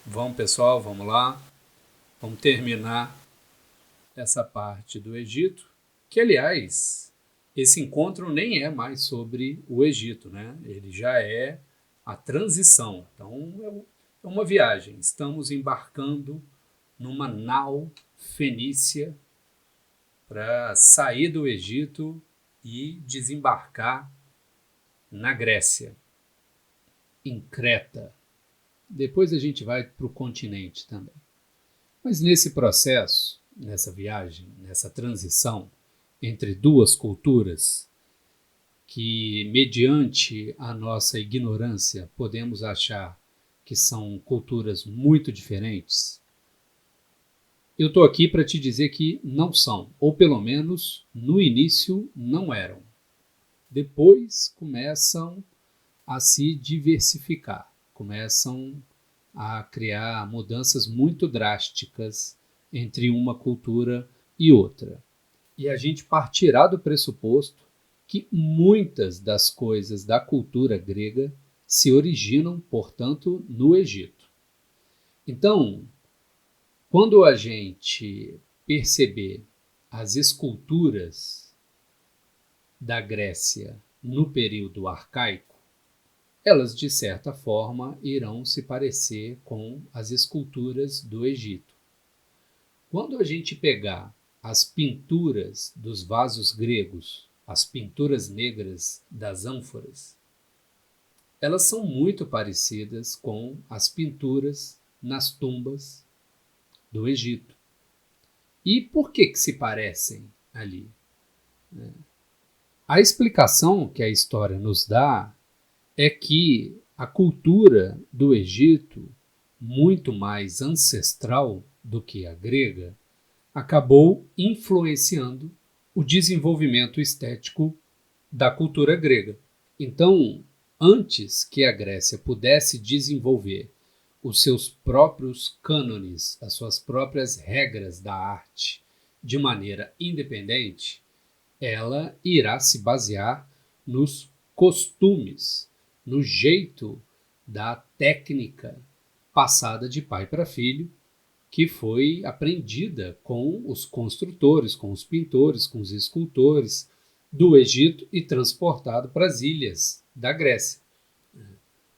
Vamos, pessoal, vamos lá. Vamos terminar essa parte do Egito, que, aliás, esse encontro nem é mais sobre o Egito, né? Ele já é a transição. Então, é uma viagem. Estamos embarcando numa nau fenícia para sair do Egito e desembarcar na Grécia, em Creta. Depois a gente vai para o continente também. Mas nesse processo, nessa viagem, nessa transição entre duas culturas, que mediante a nossa ignorância podemos achar que são culturas muito diferentes, eu estou aqui para te dizer que não são, ou pelo menos no início não eram. Depois começam a se diversificar, começam a criar mudanças muito drásticas entre uma cultura e outra. E a gente partirá do pressuposto que muitas das coisas da cultura grega se originam, portanto, no Egito. Então, quando a gente perceber as esculturas da Grécia no período arcaico, elas, de certa forma, irão se parecer com as esculturas do Egito. Quando a gente pegar as pinturas dos vasos gregos, as pinturas negras das ânforas, elas são muito parecidas com as pinturas nas tumbas do Egito. E por que se parecem ali? A explicação que a história nos dá é que a cultura do Egito, muito mais ancestral do que a grega, acabou influenciando o desenvolvimento estético da cultura grega. Então, antes que a Grécia pudesse desenvolver os seus próprios cânones, as suas próprias regras da arte de maneira independente, ela irá se basear nos costumes, no jeito da técnica passada de pai para filho, que foi aprendida com os construtores, com os pintores, com os escultores do Egito e transportado para as ilhas da Grécia.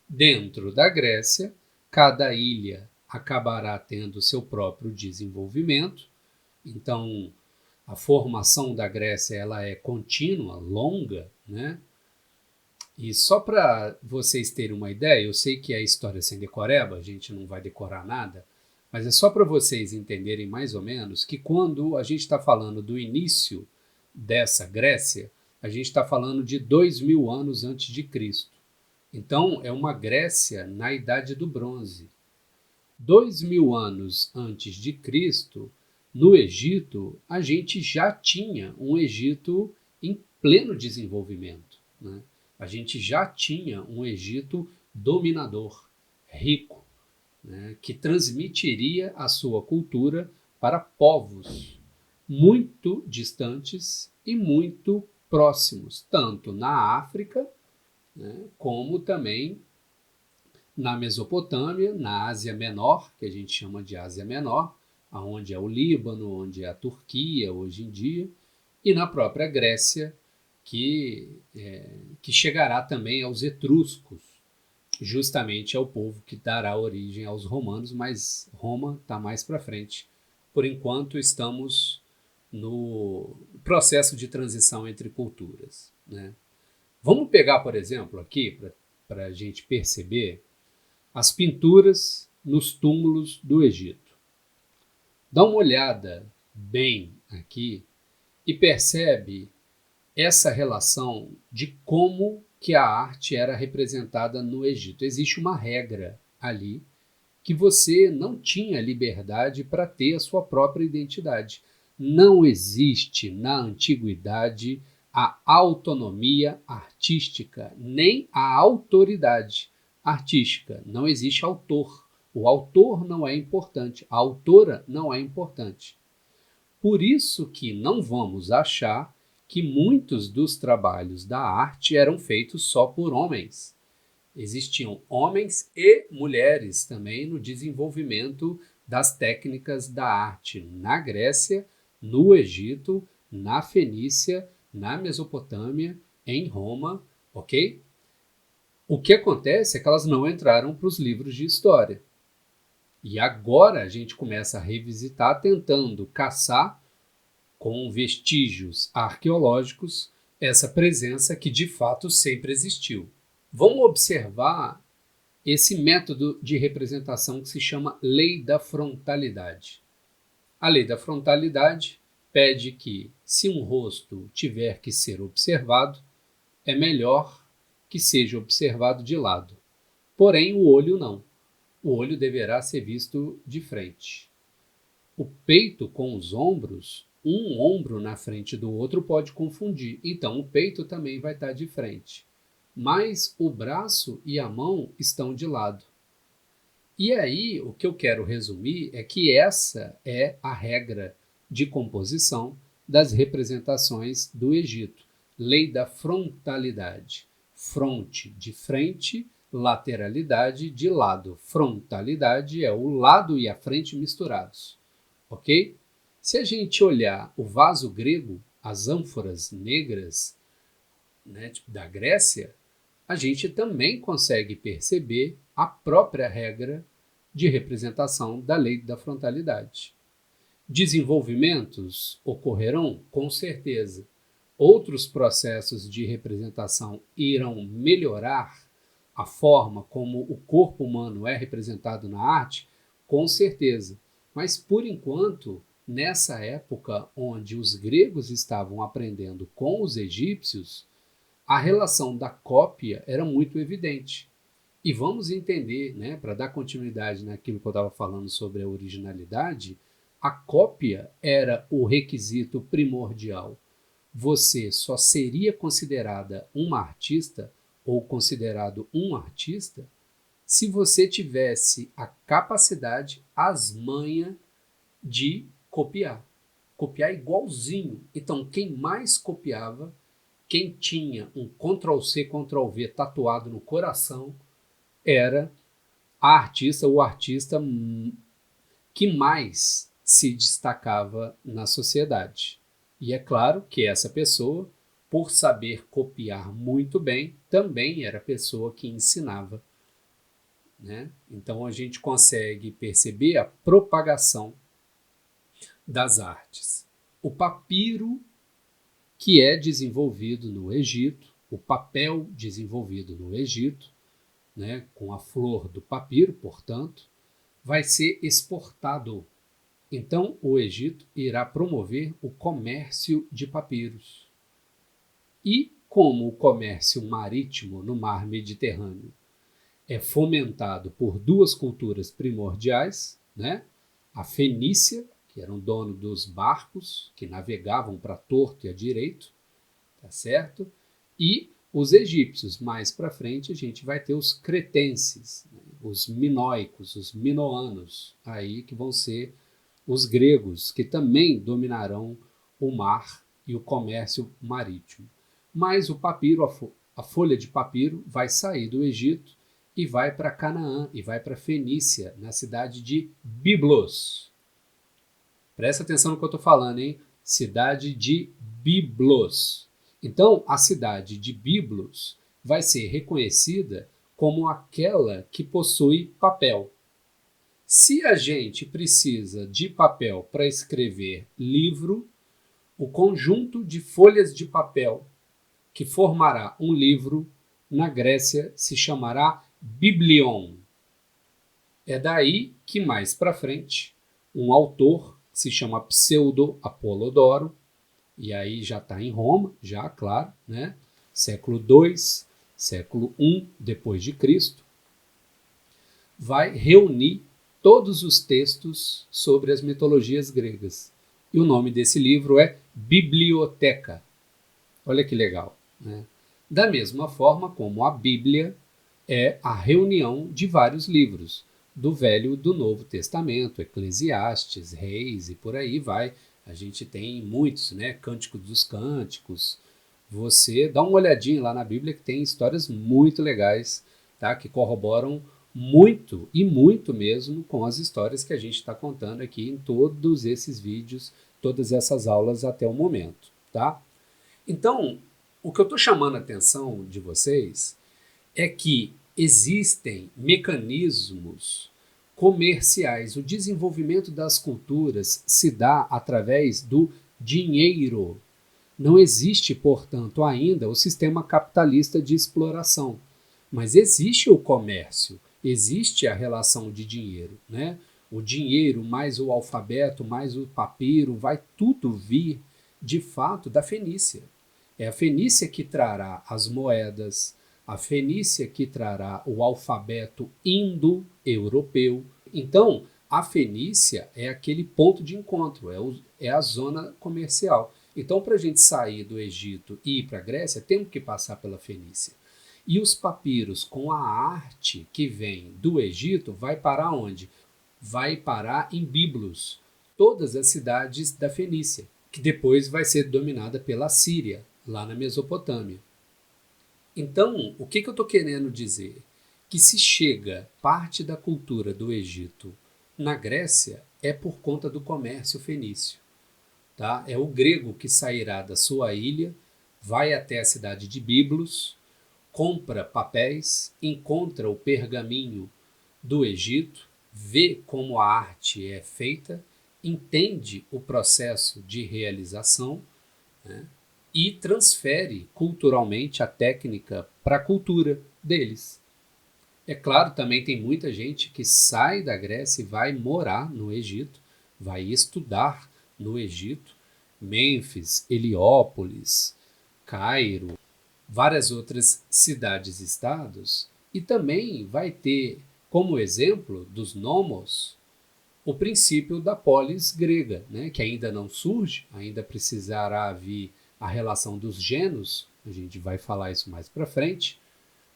Dentro da Grécia, cada ilha acabará tendo seu próprio desenvolvimento. Então, a formação da Grécia ela é contínua, longa, né? E só para vocês terem uma ideia, eu sei que é história sem decoreba, a gente não vai decorar nada, mas é só para vocês entenderem mais ou menos que quando a gente está falando do início dessa Grécia, a gente está falando de 2000 anos antes de Cristo. Então, é uma Grécia na Idade do Bronze. 2000 anos antes de Cristo, no Egito, a gente já tinha um Egito em pleno desenvolvimento, né? A gente já tinha um Egito dominador, rico, né, que transmitiria a sua cultura para povos muito distantes e muito próximos, tanto na África, né, como também na Mesopotâmia, na Ásia Menor, que a gente chama de Ásia Menor, onde é o Líbano, onde é a Turquia hoje em dia, e na própria Grécia, que chegará também aos etruscos, justamente é o povo que dará origem aos romanos, mas Roma está mais para frente. Por enquanto, estamos no processo de transição entre culturas, né? Vamos pegar, por exemplo, aqui, para a gente perceber, as pinturas nos túmulos do Egito. Dá uma olhada bem aqui e percebe essa relação de como que a arte era representada no Egito. Existe uma regra ali que você não tinha liberdade para ter a sua própria identidade. Não existe na antiguidade a autonomia artística, nem a autoridade artística. Não existe autor. O autor não é importante, a autora não é importante. Por isso que não vamos achar que muitos dos trabalhos da arte eram feitos só por homens. Existiam homens e mulheres também no desenvolvimento das técnicas da arte na Grécia, no Egito, na Fenícia, na Mesopotâmia, em Roma, ok? O que acontece é que elas não entraram para os livros de história. E agora a gente começa a revisitar, tentando caçar com vestígios arqueológicos essa presença que de fato sempre existiu. Vamos observar esse método de representação que se chama lei da frontalidade. A lei da frontalidade pede que, se um rosto tiver que ser observado, é melhor que seja observado de lado. Porém, o olho não. O olho deverá ser visto de frente. O peito com os ombros, um ombro na frente do outro pode confundir, então o peito também vai estar de frente. Mas o braço e a mão estão de lado. E aí, o que eu quero resumir é que essa é a regra de composição das representações do Egito. Lei da frontalidade. Fronte de frente, lateralidade de lado. Frontalidade é o lado e a frente misturados. Ok? Se a gente olhar o vaso grego, as ânforas negras, né, da Grécia, a gente também consegue perceber a própria regra de representação da lei da frontalidade. Desenvolvimentos ocorrerão? Com certeza. Outros processos de representação irão melhorar a forma como o corpo humano é representado na arte? Com certeza. Mas, por enquanto, nessa época onde os gregos estavam aprendendo com os egípcios, a relação da cópia era muito evidente. E vamos entender, né, para dar continuidade naquilo que eu estava falando sobre a originalidade, a cópia era o requisito primordial. Você só seria considerada uma artista ou considerado um artista se você tivesse a capacidade, as manhas de copiar. Copiar igualzinho. Então, quem mais copiava, quem tinha um Ctrl+C, Ctrl+V tatuado no coração, era a artista ou artista que mais se destacava na sociedade. E é claro que essa pessoa, por saber copiar muito bem, também era a pessoa que ensinava, né? Então a gente consegue perceber a propagação das artes. O papiro, que é desenvolvido no Egito, o papel desenvolvido no Egito, né, com a flor do papiro, portanto, vai ser exportado. Então, o Egito irá promover o comércio de papiros. E como o comércio marítimo no mar Mediterrâneo é fomentado por duas culturas primordiais, né? A Fenícia, que era um dono dos barcos, que navegavam para torto e a direito, tá certo? E os egípcios. Mais para frente a gente vai ter os cretenses, né? Os minoicos, os minoanos, aí que vão ser os gregos, que também dominarão o mar e o comércio marítimo. Mas o papiro, a folha de papiro, vai sair do Egito e vai para Canaã, e vai para Fenícia, na cidade de Biblos. Presta atenção no que eu estou falando, hein? Cidade de Biblos. Então, a cidade de Biblos vai ser reconhecida como aquela que possui papel. Se a gente precisa de papel para escrever livro, o conjunto de folhas de papel que formará um livro na Grécia se chamará Biblion. É daí que mais para frente um autor que se chama Pseudo Apolodoro, e aí já está em Roma, já claro, né? Século II, século I depois de Cristo, vai reunir todos os textos sobre as mitologias gregas. E o nome desse livro é Biblioteca. Olha que legal, né? Da mesma forma como a Bíblia é a reunião de vários livros, do Velho e do Novo Testamento, Eclesiastes, Reis e por aí vai. A gente tem muitos, né? Cânticos dos Cânticos. Você dá uma olhadinha lá na Bíblia que tem histórias muito legais tá? Que corroboram muito e muito mesmo com as histórias que a gente está contando aqui em todos esses vídeos, todas essas aulas até o momento, tá? Então, o que eu estou chamando a atenção de vocês é que existem mecanismos comerciais. O desenvolvimento das culturas se dá através do dinheiro. Não existe, portanto, ainda o sistema capitalista de exploração, mas existe o comércio, existe a relação de dinheiro, né? O dinheiro mais o alfabeto, mais o papiro, vai tudo vir, de fato, da Fenícia. É a Fenícia que trará as moedas, a Fenícia que trará o alfabeto indo-europeu. Então, a Fenícia é aquele ponto de encontro, é a zona comercial. Então, para a gente sair do Egito e ir para a Grécia, temos que passar pela Fenícia. E os papiros com a arte que vem do Egito vai parar onde? Vai parar em Biblos, todas as cidades da Fenícia, que depois vai ser dominada pela Síria, lá na Mesopotâmia. Então, o que eu estou querendo dizer? Que se chega parte da cultura do Egito na Grécia é por conta do comércio fenício. Tá? É o grego que sairá da sua ilha, vai até a cidade de Biblos, compra papéis, encontra o pergaminho do Egito, vê como a arte é feita, entende o processo de realização, né, e transfere culturalmente a técnica para a cultura deles. É claro, também tem muita gente que sai da Grécia e vai morar no Egito, vai estudar no Egito, Mênfis, Heliópolis, Cairo, várias outras cidades-estados, e também vai ter como exemplo dos nomos o princípio da polis grega, né, que ainda não surge, ainda precisará vir a relação dos gênios, a gente vai falar isso mais para frente,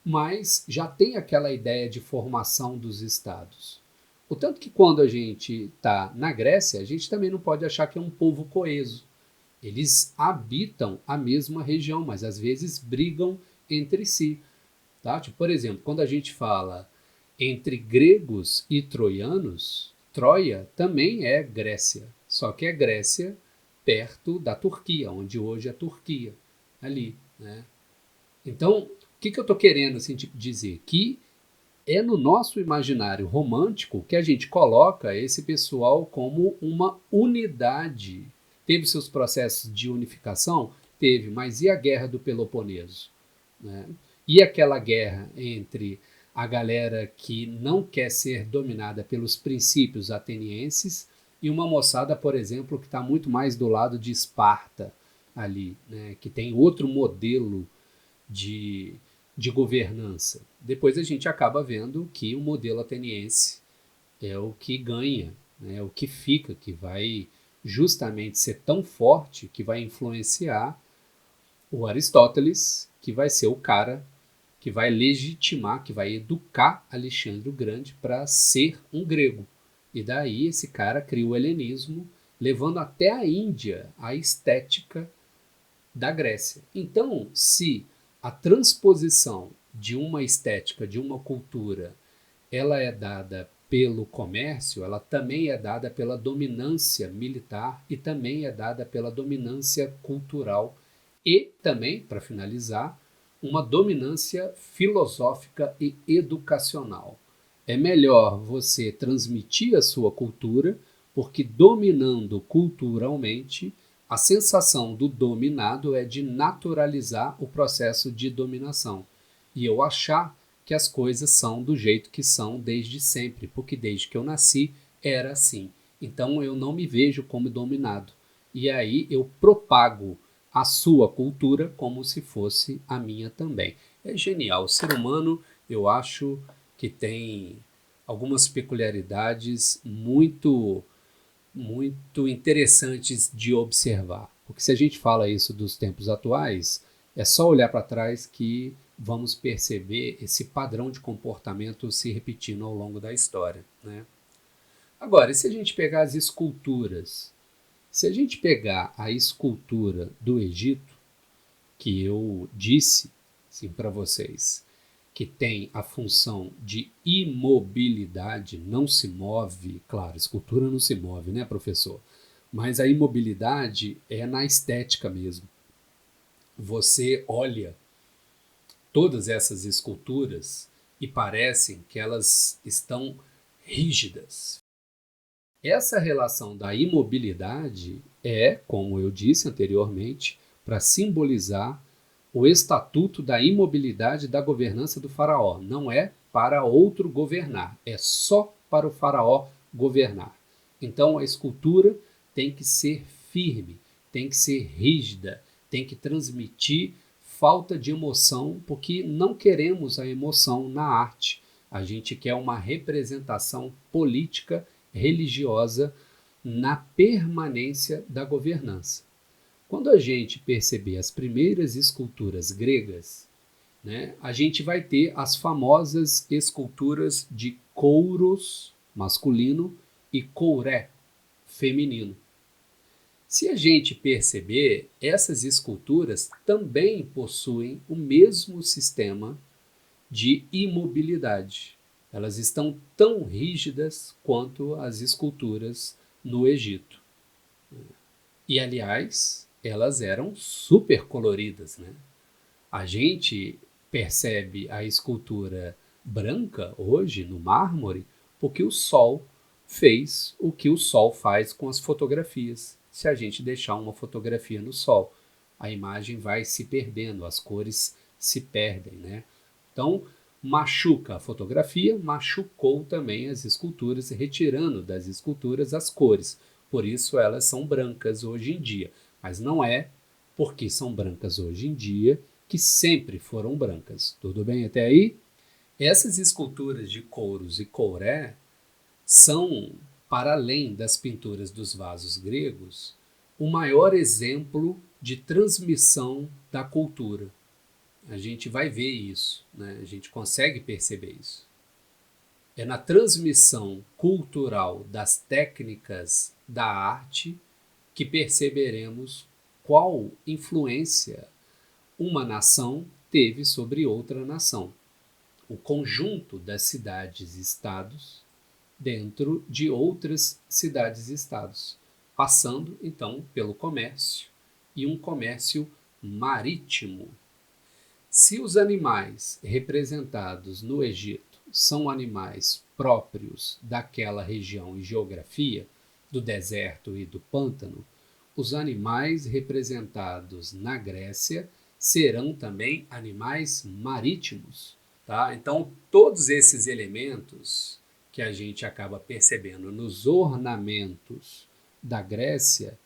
mas já tem aquela ideia de formação dos estados. O tanto que quando a gente está na Grécia, a gente também não pode achar que é um povo coeso. Eles habitam a mesma região, mas às vezes brigam entre si. Tá? Tipo, por exemplo, quando a gente fala entre gregos e troianos, Troia também é Grécia, só que é Grécia perto da Turquia, onde hoje é a Turquia, ali, né? Então, o que eu estou querendo assim, dizer? Que é no nosso imaginário romântico que a gente coloca esse pessoal como uma unidade. Teve seus processos de unificação? Teve, mas e a Guerra do Peloponeso? Né? E aquela guerra entre a galera que não quer ser dominada pelos princípios atenienses e uma moçada, por exemplo, que está muito mais do lado de Esparta ali, né? Que tem outro modelo de, de governança. Depois a gente acaba vendo que o modelo ateniense é o que ganha, né, é o que fica, que vai justamente ser tão forte que vai influenciar o Aristóteles, que vai ser o cara que vai legitimar, que vai educar Alexandre o Grande para ser um grego. E daí esse cara cria o helenismo, levando até a Índia a estética da Grécia. Então, se a transposição de uma estética, de uma cultura, ela é dada pelo comércio, ela também é dada pela dominância militar e também é dada pela dominância cultural e também, para finalizar, uma dominância filosófica e educacional. É melhor você transmitir a sua cultura, porque dominando culturalmente, a sensação do dominado é de naturalizar o processo de dominação. E eu achar que as coisas são do jeito que são desde sempre, porque desde que eu nasci era assim. Então eu não me vejo como dominado. E aí eu propago a sua cultura como se fosse a minha também. É genial. O ser humano, eu acho que tem algumas peculiaridades muito interessantes de observar. Porque se a gente fala isso dos tempos atuais, é só olhar para trás que vamos perceber esse padrão de comportamento se repetindo ao longo da história, né? Agora, e se a gente pegar as esculturas? Se a gente pegar a escultura do Egito, que eu disse assim, para vocês, que tem a função de imobilidade, não se move, claro, escultura não se move, né, professor? Mas a imobilidade é na estética mesmo. Você olha todas essas esculturas e parecem que elas estão rígidas. Essa relação da imobilidade é, como eu disse anteriormente, para simbolizar o estatuto da imobilidade da governança do faraó. Não é para outro governar, é só para o faraó governar. Então a escultura tem que ser firme, tem que ser rígida, tem que transmitir falta de emoção, porque não queremos a emoção na arte. A gente quer uma representação política, religiosa na permanência da governança. Quando a gente perceber as primeiras esculturas gregas, né, a gente vai ter as famosas esculturas de Kouros, masculino, e Kouré, feminino. Se a gente perceber, essas esculturas também possuem o mesmo sistema de imobilidade. Elas estão tão rígidas quanto as esculturas no Egito. E, aliás, elas eram super coloridas, né? A gente percebe a escultura branca hoje no mármore porque o sol fez o que o sol faz com as fotografias. Se a gente deixar uma fotografia no sol, a imagem vai se perdendo, as cores se perdem, né? Então, machuca a fotografia, machucou também as esculturas, retirando das esculturas as cores. Por isso elas são brancas hoje em dia. Mas não é porque são brancas hoje em dia que sempre foram brancas. Tudo bem até aí? Essas esculturas de Kouros e Kouré são, para além das pinturas dos vasos gregos, o maior exemplo de transmissão da cultura. A gente vai ver isso, né? A gente consegue perceber isso. É na transmissão cultural das técnicas da arte que perceberemos qual influência uma nação teve sobre outra nação. O conjunto das cidades-estados dentro de outras cidades-estados, passando então pelo comércio e um comércio marítimo. Se os animais representados no Egito são animais próprios daquela região e geografia, do deserto e do pântano, os animais representados na Grécia serão também animais marítimos. Tá? Então, todos esses elementos que a gente acaba percebendo nos ornamentos da Grécia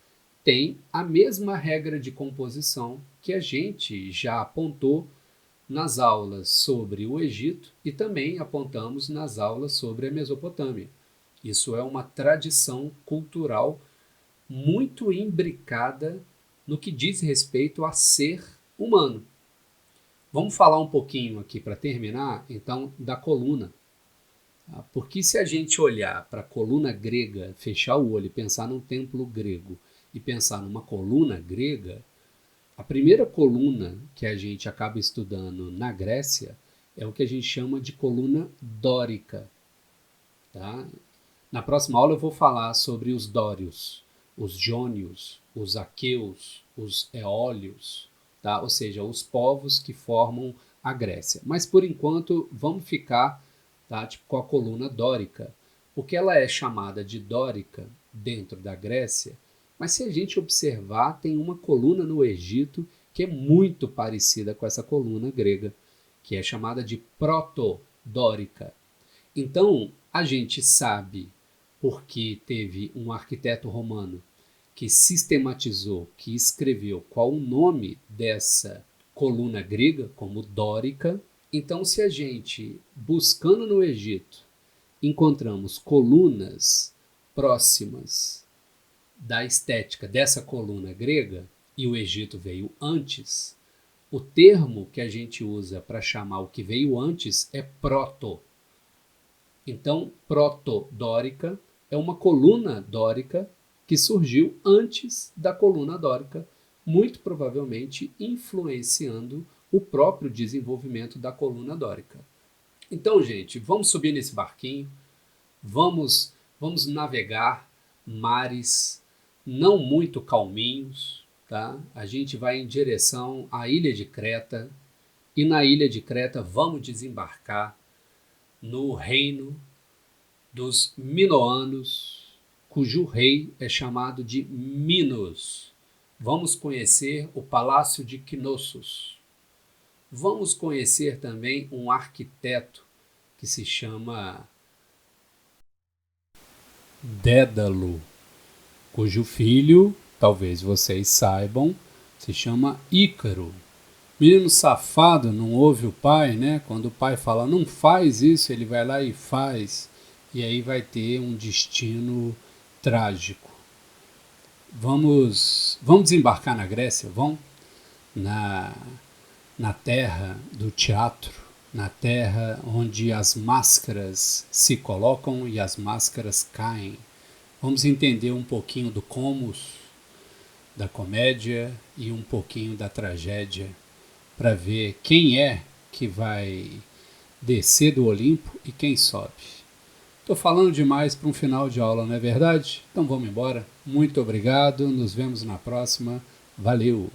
têm a mesma regra de composição que a gente já apontou nas aulas sobre o Egito e também apontamos nas aulas sobre a Mesopotâmia. Isso é uma tradição cultural muito imbricada no que diz respeito a ser humano. Vamos falar um pouquinho aqui para terminar, então, da coluna. Porque se a gente olhar para a coluna grega, fechar o olho e pensar num templo grego e pensar numa coluna grega, a primeira coluna que a gente acaba estudando na Grécia é o que a gente chama de coluna dórica. Tá? Na próxima aula eu vou falar sobre os dórios, os jônios, os aqueus, os eólios, tá? Ou seja, os povos que formam a Grécia. Mas por enquanto vamos ficar, tá, com a coluna dórica, porque ela é chamada de dórica dentro da Grécia, mas se a gente observar, tem uma coluna no Egito que é muito parecida com essa coluna grega, que é chamada de protodórica. Então, a gente sabe, porque teve um arquiteto romano que sistematizou, que escreveu qual o nome dessa coluna grega como dórica. Então, se a gente, buscando no Egito, encontramos colunas próximas da estética dessa coluna grega, e o Egito veio antes, o termo que a gente usa para chamar o que veio antes é proto. Então, protodórica é uma coluna dórica que surgiu antes da coluna dórica, muito provavelmente influenciando o próprio desenvolvimento da coluna dórica. Então, gente, vamos subir nesse barquinho, vamos navegar mares não muito calminhos, tá? A gente vai em direção à ilha de Creta e na ilha de Creta vamos desembarcar no reino dos Minoanos, cujo rei é chamado de Minos. Vamos conhecer o Palácio de Knossos. Vamos conhecer também um arquiteto que se chama Dédalo, cujo filho, talvez vocês saibam, se chama Ícaro. Menino safado, não ouve o pai, né? Quando o pai fala, não faz isso, ele vai lá e faz. E aí vai ter um destino trágico. Vamos desembarcar na Grécia, vamos? Na terra do teatro, na terra onde as máscaras se colocam e as máscaras caem. Vamos entender um pouquinho do Comus, da comédia e um pouquinho da tragédia, para ver quem é que vai descer do Olimpo e quem sobe. Estou falando demais para um final de aula, não é verdade? Então vamos embora. Muito obrigado, nos vemos na próxima. Valeu!